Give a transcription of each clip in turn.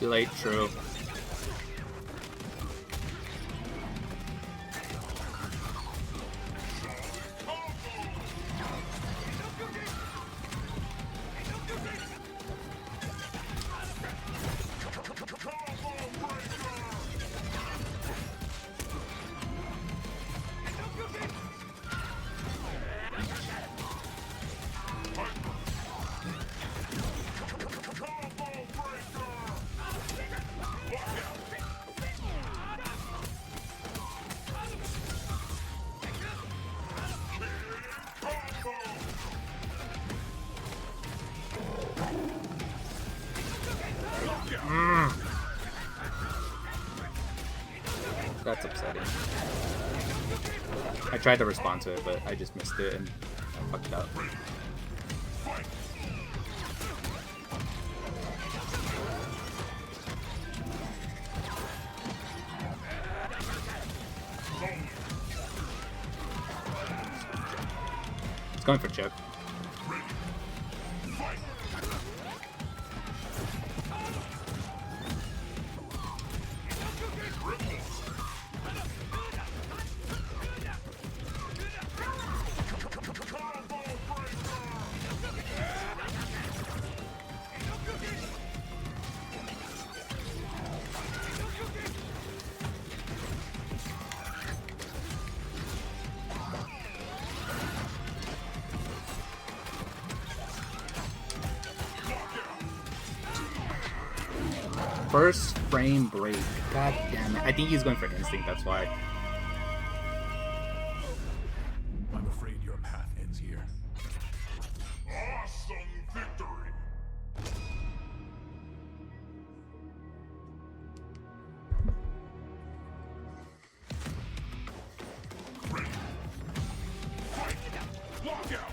Too late, true. That's upsetting. I tried to respond to it, but I just missed it and fucked up. It's going for chip. First frame break. God damn it. I think he's going for instinct, that's why. I'm afraid your path ends here. Awesome victory! Ready. Fight! Lockout!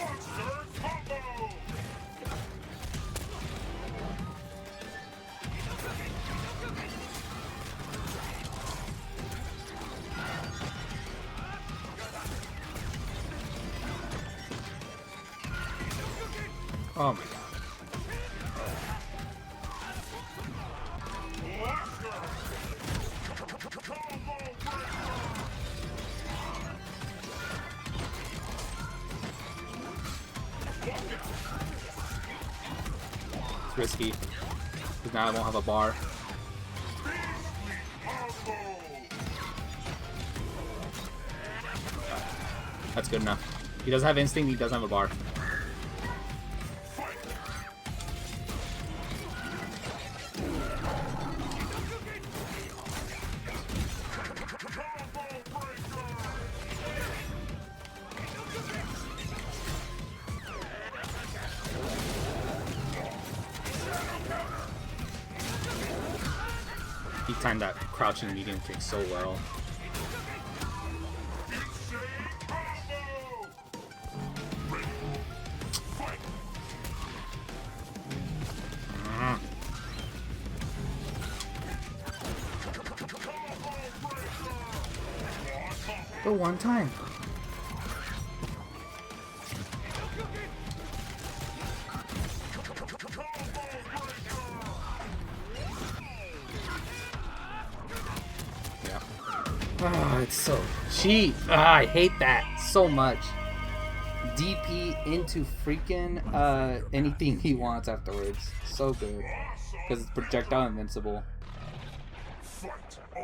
Monster combo! Oh my god. It's risky. Because now I won't have a bar. That's good enough. He doesn't have instinct, he doesn't have a bar. He timed that crouching medium kick so well. The one time. Yeah. Ah, it's so cheap. Ah, I hate that so much. DP into freaking anything he wants afterwards. So good. Because it's projectile invincible. Fight on!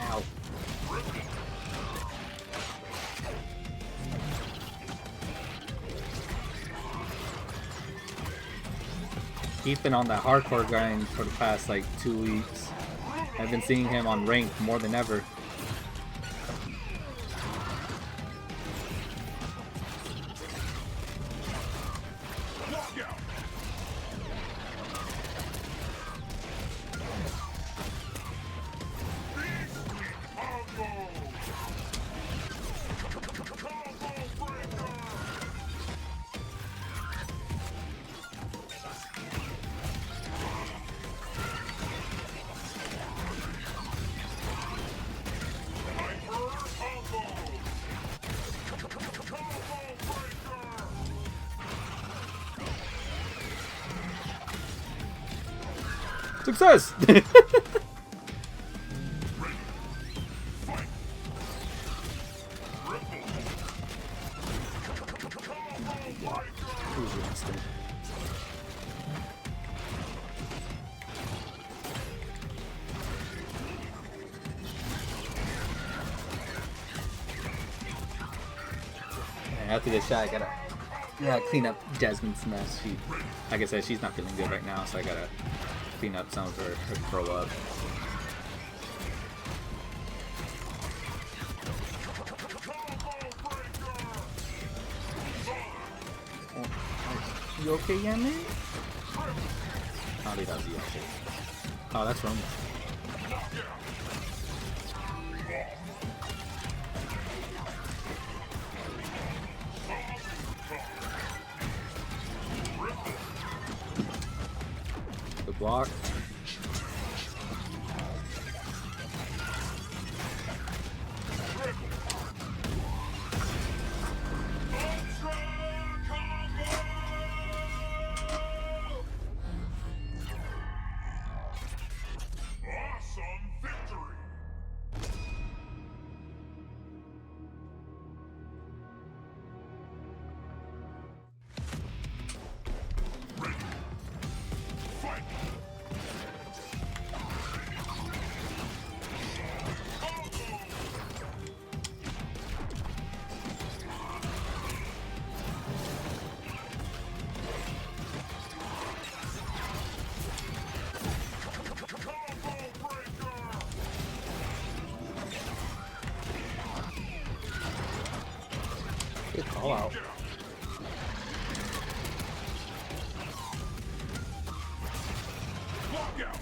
Ow. He's been on that hardcore grind for the past like 2 weeks. I've been seeing him on ranked more than ever. Success! Who's Winston? After this shot, I gotta clean up Jasmine's mess. She, like I said, she's not feeling good right now, so I gotta clean up some of her throw up. You okay, Yamin? Oh, he does. Okay. Oh, that's wrong. The block. Awesome victory! Ready. Fight! Good call out. Lockout!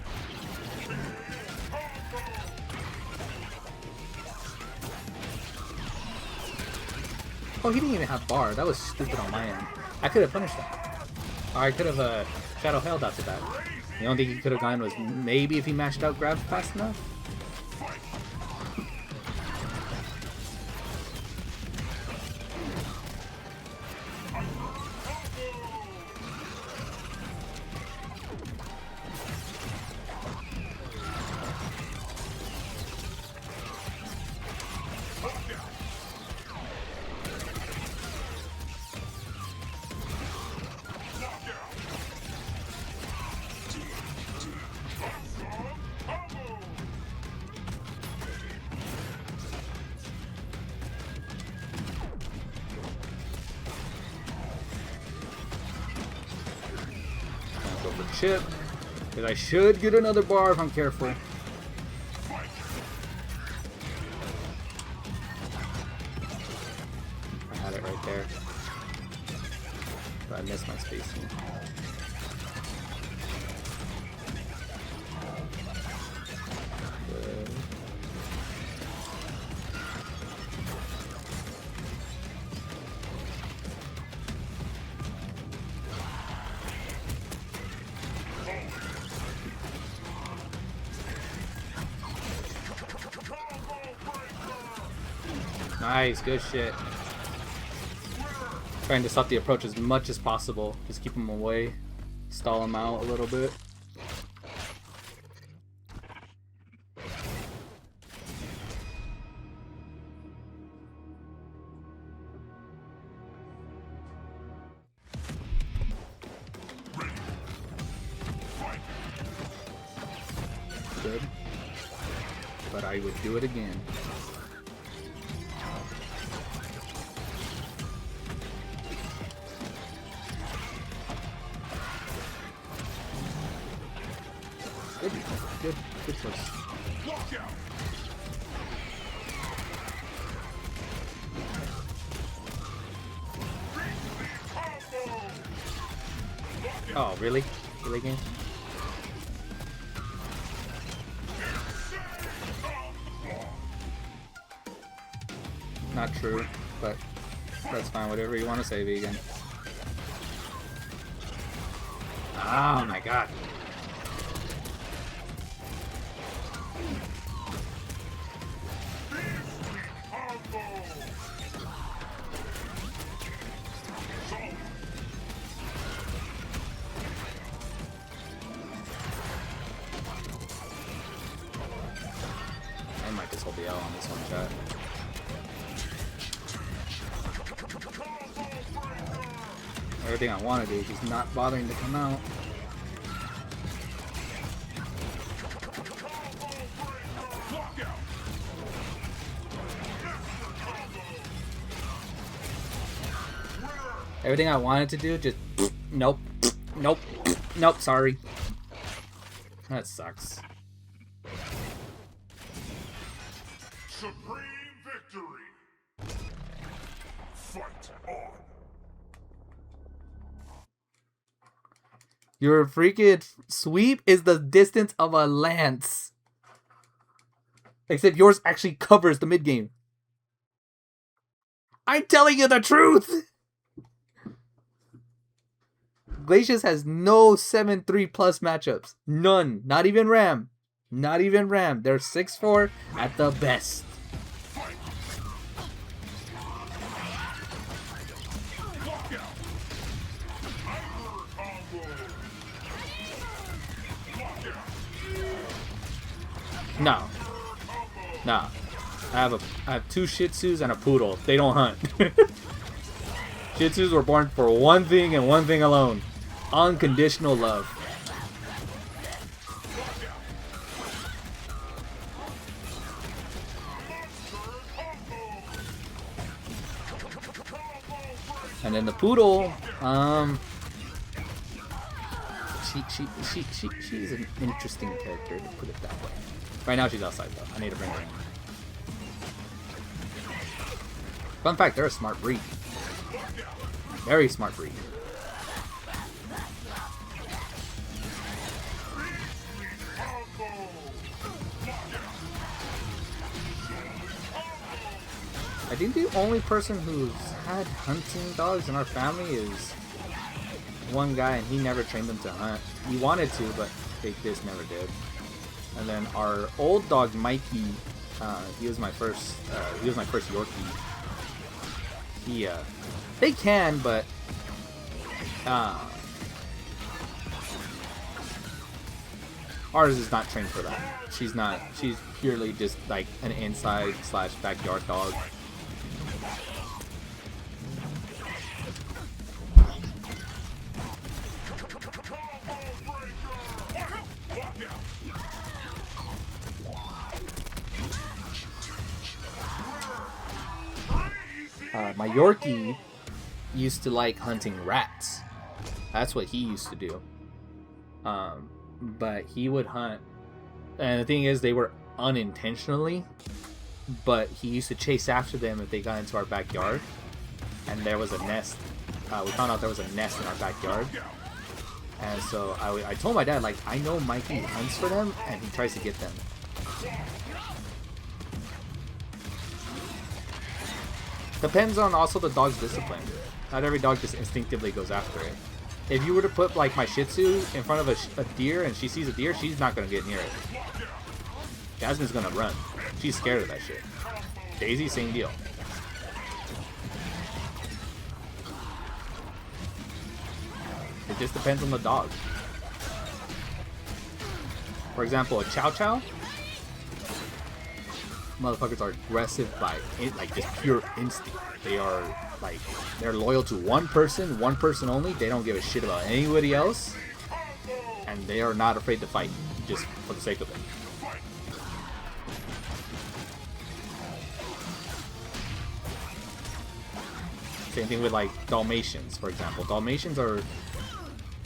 Oh, he didn't even have bar. That was stupid on my end. I could have punished that. Or I could have Shadow held after that. The only thing he could have gotten was maybe if he mashed out grab fast enough. Go for chip. Because I should get another bar if I'm careful. I had it right there. But I missed my spacing. Good. Nice, good shit. Trying to stop the approach as much as possible. Just keep him away. Stall him out a little bit. Good. But I would do it again. Good choice. Lockout! Oh, really? Really, game? Not true, but that's fine. Whatever you want to say, vegan. Oh my god. shot. Everything I want to do is just not bothering to come out. Everything I wanted to do, just nope, nope, nope, sorry. That sucks. Supreme victory. Fight on. Your freaking sweep is the distance of a lance. Except yours actually covers the mid game. I'm telling you the truth! Glacius has no 7-3 plus matchups. None. Not even Ram. Not even Ram. They're 6-4 at the best. No. No. I have 2 Shih Tzus and a poodle. They don't hunt. Shih Tzus were born for one thing and one thing alone. Unconditional love. And then the poodle, she's an interesting character, to put it that way. Right now she's outside though. I need to bring her in. Fun fact, they're a smart breed. Very smart breed. I think the only person who's had hunting dogs in our family is one guy, and he never trained them to hunt. He wanted to, but they just never did. And then our old dog Mikey, he was my first Yorkie. They can, but ours is not trained for that. She's purely just like an inside / backyard dog. My Yorkie used to like hunting rats. That's what he used to do. But he would hunt, and the thing is, they were unintentionally, but he used to chase after them if they got into our backyard, and there was a nest. We found out there was a nest in our backyard, and so I told my dad, like, I know Mikey hunts for them, and he tries to get them. Depends on also the dog's discipline. Not every dog just instinctively goes after it. If you were to put like my Shih Tzu in front of a deer and she sees a deer, she's not gonna get near it. Jasmine's gonna run. She's scared of that shit. Daisy, same deal. It just depends on the dog. For example, a Chow Chow, motherfuckers are aggressive by like just pure instinct. They are like, they're loyal to one person only. They don't give a shit about anybody else, and they are not afraid to fight just for the sake of it. Same thing with like Dalmatians, for example. Dalmatians are,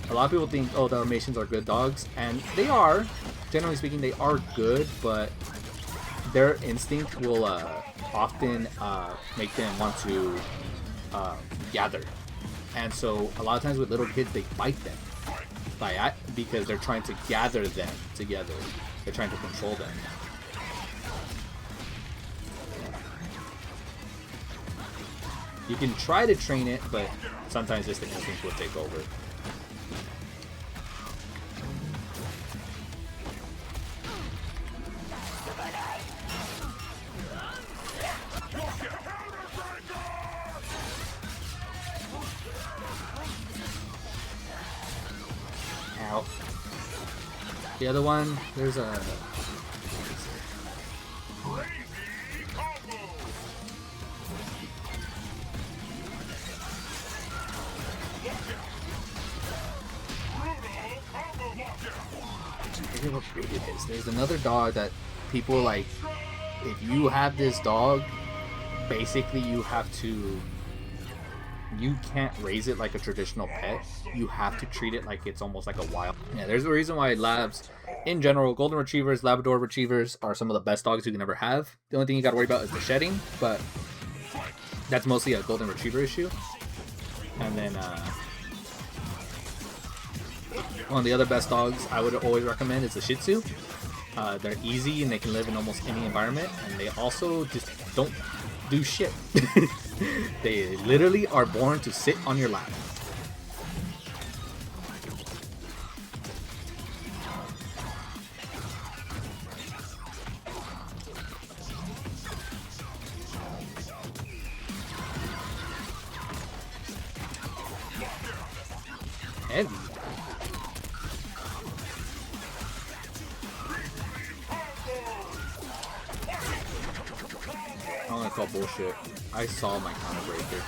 a lot of people think, oh, Dalmatians are good dogs, and they are. Generally speaking, they are good, but their instinct will often make them want to gather. And so a lot of times with little kids, they bite them because they're trying to gather them together. They're trying to control them. You can try to train it, but sometimes just the instinct will take over. Ow. The other one, there's a... forget what breed it is. There's another dog that people like. If you have this dog, basically you can't raise it like a traditional pet. You have to treat it like it's almost like a wild. Yeah, there's a reason why labs, in general, golden retrievers, Labrador retrievers are some of the best dogs you can ever have. The only thing you gotta worry about is the shedding, but that's mostly a golden retriever issue. And then one of the other best dogs I would always recommend is the Shih Tzu. They're easy and they can live in almost any environment, and they also just don't do shit. They literally are born to sit on your lap. Heavy. I'm gonna call bullshit. I saw my counter breaker.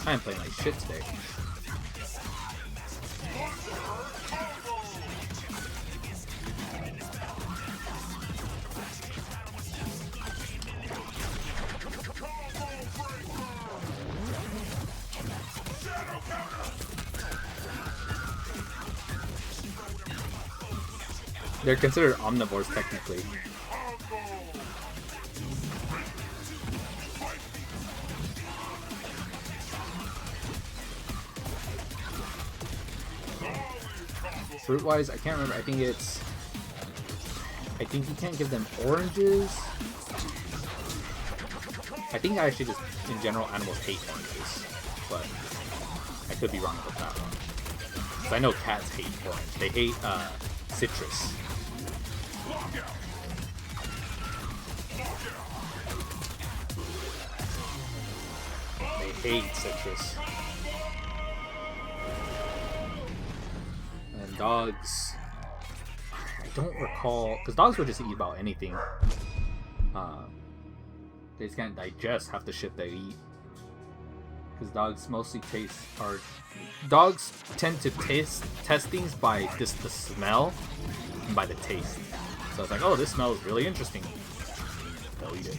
I am playing like shit today. They're considered omnivores technically. Fruit-wise, I can't remember. I think you can't give them oranges. I think actually just, in general, animals hate oranges. But I could be wrong about that one. Because I know cats hate orange. They hate citrus. They hate citrus. And dogs, I don't recall, because dogs will just eat about anything. They just can't digest half the shit they eat. Because dogs mostly dogs tend to test things by just the smell and by the taste. So it's like, oh, this smells really interesting. They'll eat it.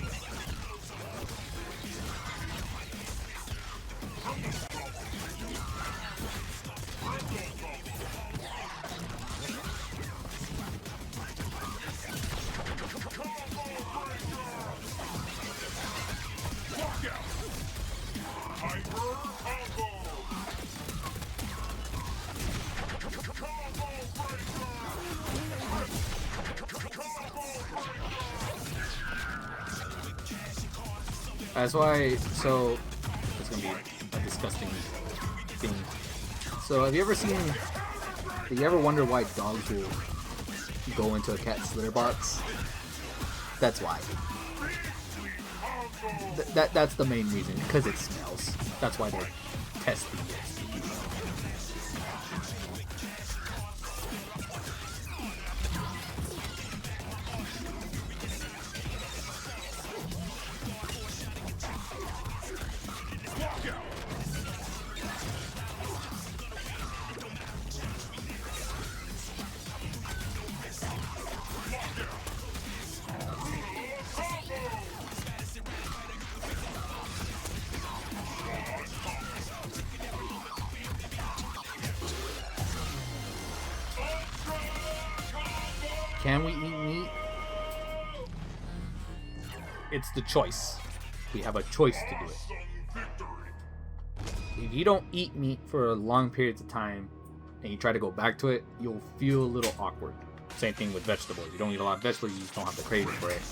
That's why, so, it's gonna be a disgusting thing. So, have you ever wonder why dogs will go into a cat's litter box? That's why. That's the main reason, because it smells. That's why they're testing it. Can we eat meat? It's the choice. We have a choice to do it. If you don't eat meat for long periods of time and you try to go back to it, you'll feel a little awkward. Same thing with vegetables. You don't eat a lot of vegetables, you just don't have the craving for it.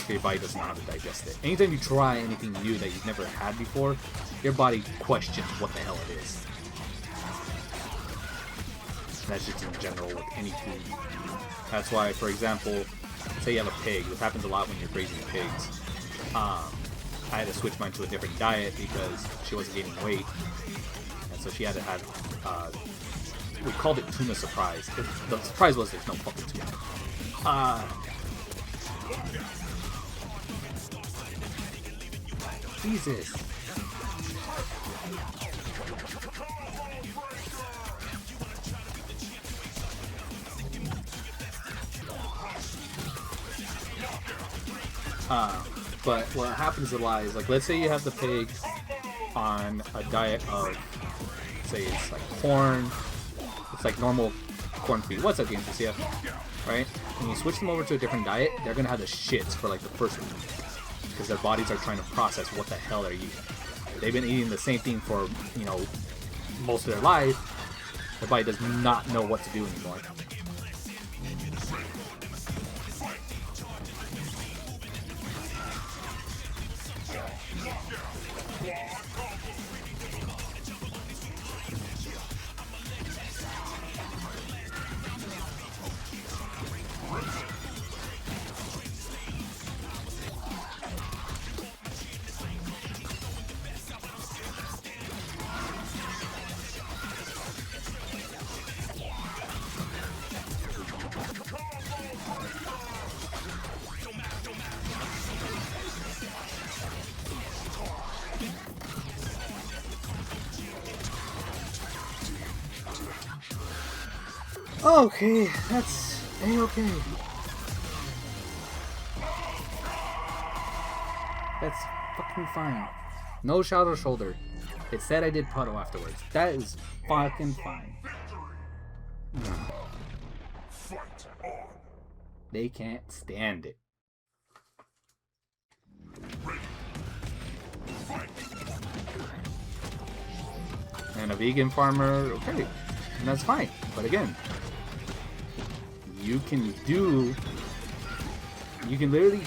Your body doesn't know how to digest it. Anytime you try anything new that you've never had before, your body questions what the hell it is. That's just in general with any food. That's why, for example, say you have a pig. This happens a lot when you're raising pigs. I had to switch mine to a different diet because she wasn't gaining weight, and so she had to have. We called it tuna surprise. The surprise was there's no fucking tuna. Jesus. But what happens a lot is, like, let's say you have the pig on a diet of, say it's like corn, it's like normal corn feed. What's up, Games CF? Right? When you switch them over to a different diet, they're gonna have the shits for like the first week because their bodies are trying to process what the hell they're eating. They've been eating the same thing for, you know, most of their life. Their body does not know what to do anymore. Okay, that's A-okay. That's fucking fine. No shoulder shoulder. It said I did puddle afterwards. That is fucking fine. They can't stand it. And a vegan farmer, okay, and that's fine. But again, you can literally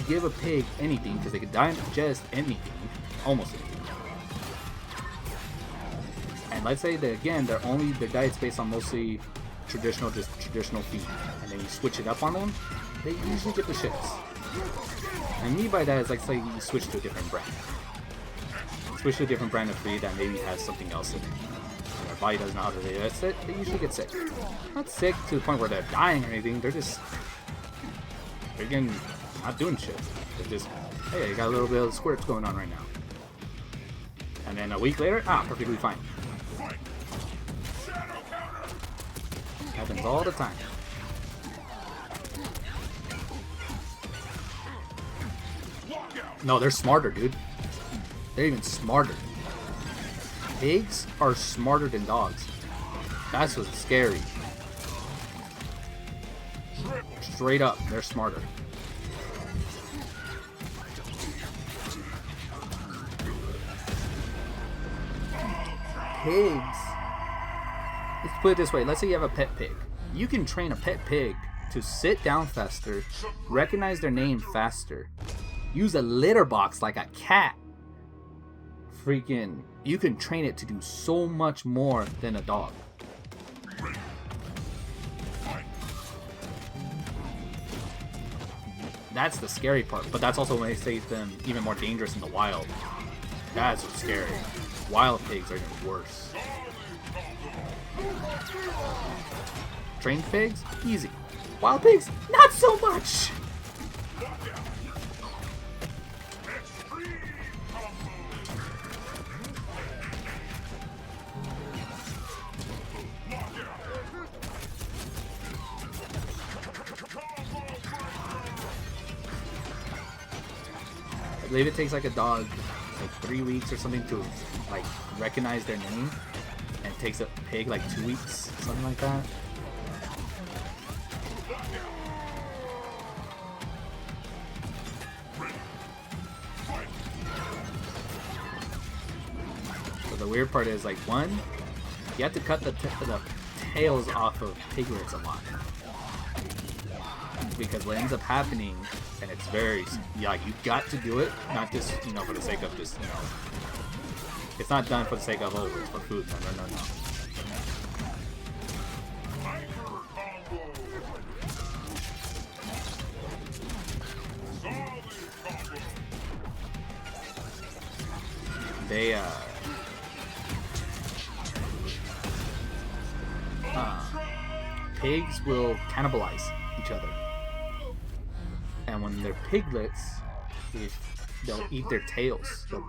give a pig anything because they can digest anything, almost anything. And let's say that again, their diet's based on mostly traditional feed, and then you switch it up on them, they usually get the shits. And me by that is like, say you switch to a different brand. Switch to a different brand of feed that maybe has something else in it. And their body doesn't know how to digest it, they usually get sick. Not sick to the point where they're dying or anything, they're again not doing shit. They're just, hey, I got a little bit of squirts going on right now. And then a week later, perfectly fine. Happens all the time. No, they're smarter, dude. They're even smarter. Pigs are smarter than dogs. That's what's scary. Straight up, they're smarter. Pigs. Let's put it this way. Let's say you have a pet pig. You can train a pet pig to sit down faster, recognize their name faster, use a litter box like a cat. Freaking, you can train it to do so much more than a dog. That's the scary part, but that's also when they make them even more dangerous in the wild. That's what's scary. Wild pigs are even worse. Trained pigs? Easy. Wild pigs? Not so much! I believe it takes like a dog like 3 weeks or something to like recognize their name, and it takes a pig like 2 weeks, something like that. So the weird part is, like, one, you have to cut the tails off of piglets a lot, because what ends up happening, and it's very, yeah, you got to do it, not just, you know, for the sake of just, you know, it's not done for the sake of, oh, it's for food. No. they pigs will cannibalize each other, and when they're piglets, if they'll eat their tails, they'll